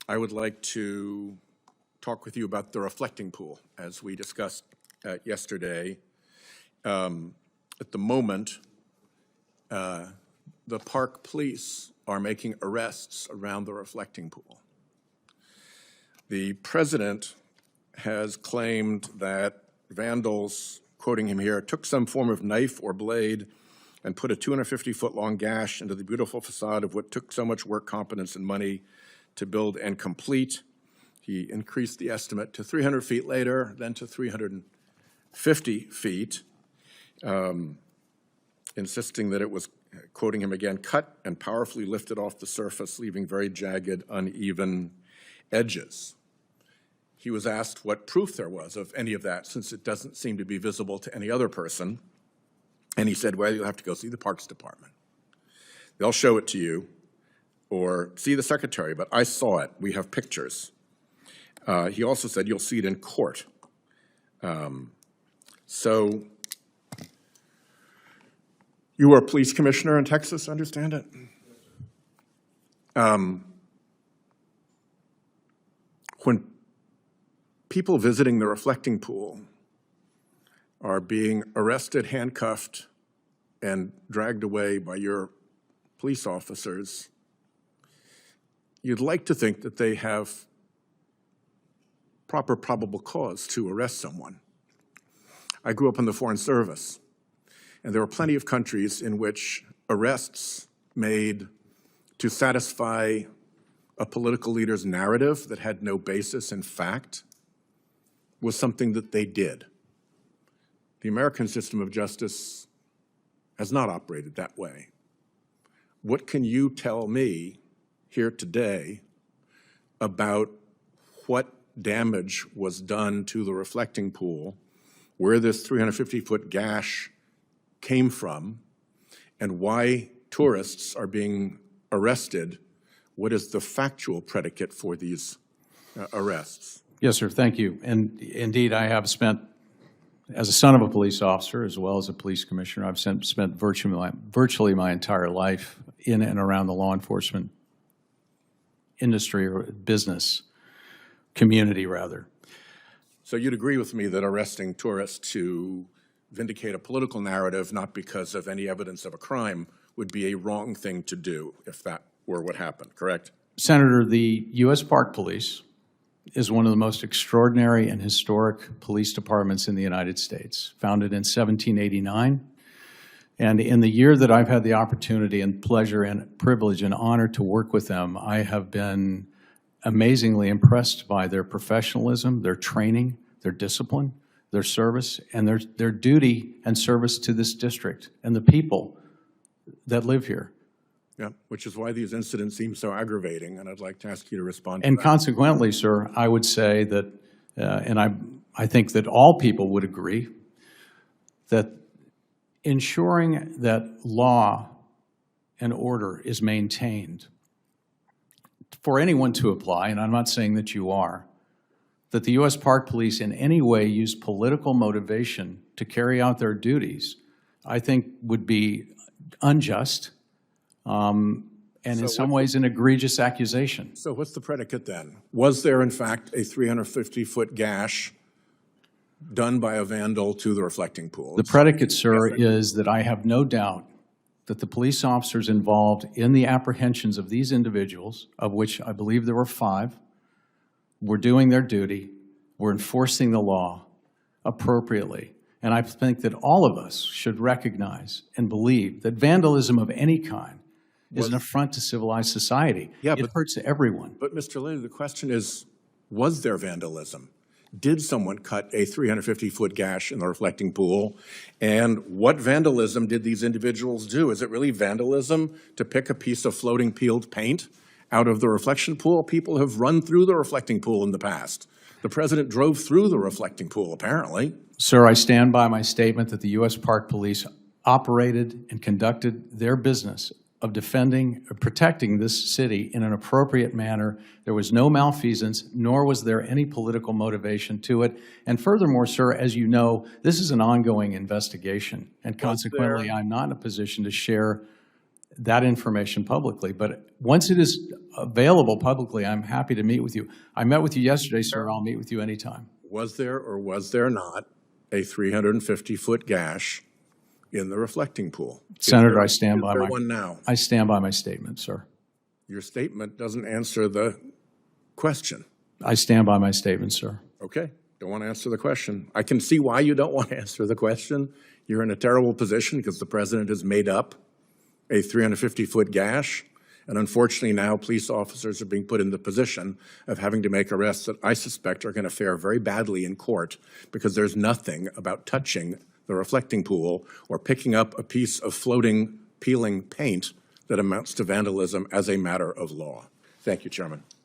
I would like to talk with you about the reflecting pool, as we discussed yesterday. At the moment, the park police are making arrests around the reflecting pool. The president has claimed that vandals, quoting him here, took some form of knife or blade and put a 250-foot-long gash into the beautiful facade of what took so much work, competence, and money to build and complete. He increased the estimate to 300 feet later, then to 350 feet, insisting that it was, quoting him again, cut and powerfully lifted off the surface, leaving very jagged, uneven edges. He was asked what proof there was of any of that, since it doesn't seem to be visible to any other person. And he said, well, you'll have to go see the Parks Department. They'll show it to you, or see the secretary, but I saw it. We have pictures. He also said you'll see it in court. So you were a police commissioner in Texas, understand it? When people visiting the reflecting pool are being arrested, handcuffed, and dragged away by your police officers, you'd like to think that they have proper probable cause to arrest someone. I grew up in the Foreign Service, and there were plenty of countries in which arrests made to satisfy a political leader's narrative that had no basis in fact was something that they did. The American system of justice has not operated that way. What can you tell me here today about what damage was done to the reflecting pool, where this 350-foot gash came from, and why tourists are being arrested? What is the factual predicate for these arrests? Yes, sir. Thank you. And indeed, I have spent, as a son of a police officer as well as a police commissioner, I've spent virtually my entire life in and around the law enforcement industry, or business community, rather. So you'd agree with me that arresting tourists to vindicate a political narrative, not because of any evidence of a crime, would be a wrong thing to do if that were what happened, correct? Senator, the U.S. Park Police is one of the most extraordinary and historic police departments in the United States, founded in 1789. And in the year that I've had the opportunity and pleasure and privilege and honor to work with them, I have been amazingly impressed by their professionalism, their training, their discipline, their service, and their duty and service to this district and the people that live here. Yeah, which is why these incidents seem so aggravating, and I'd like to ask you to respond to And that. consequently, sir, I would say that, and I think that all people would agree, that ensuring that law and order is maintained for anyone to apply, and I'm not saying that you are, that the U.S. Park Police in any way use political motivation to carry out their duties, I think would be unjust, and in some ways an egregious accusation. So what's the predicate then? Was there in fact a 350-foot gash done by a vandal to the reflecting pool? The predicate, sir, is that I have no doubt that the police officers involved in the apprehensions of these individuals, of which I believe there were 5, were doing their duty, were enforcing the law appropriately. And I think that all of us should recognize and believe that vandalism of any kind is an affront to civilized society. Yeah, it hurts everyone. But Mr. Lilly, the question is, was there vandalism? Did someone cut a 350-foot gash in the reflecting pool? And what vandalism did these individuals do? Is it really vandalism to pick a piece of floating peeled paint out of the reflection pool? People have run through the reflecting pool in the past. The president drove through the reflecting pool, apparently. Sir, I stand by my statement that the U.S. Park Police operated and conducted their business of defending, protecting this city in an appropriate manner. There was no malfeasance, nor was there any political motivation to it. And furthermore, sir, as you know, this is an ongoing investigation, and consequently, I'm not in a position to share that information publicly. But once it is available publicly, I'm happy to meet with you. I met with you yesterday, sir. I'll meet with you anytime. Was there or was there not a 350-foot gash in the reflecting pool? Senator, I stand by Is there my one now? I stand by my statement, sir. Your statement doesn't answer the question. I stand by my statement, sir. Okay, don't want to answer the question. I can see why you don't want to answer the question. You're in a terrible position because the president has made up a 350-foot gash. And unfortunately now police officers are being put in the position of having to make arrests that I suspect are going to fare very badly in court because there's nothing about touching the reflecting pool or picking up a piece of floating, peeling paint that amounts to vandalism as a matter of law. Thank you, Chairman.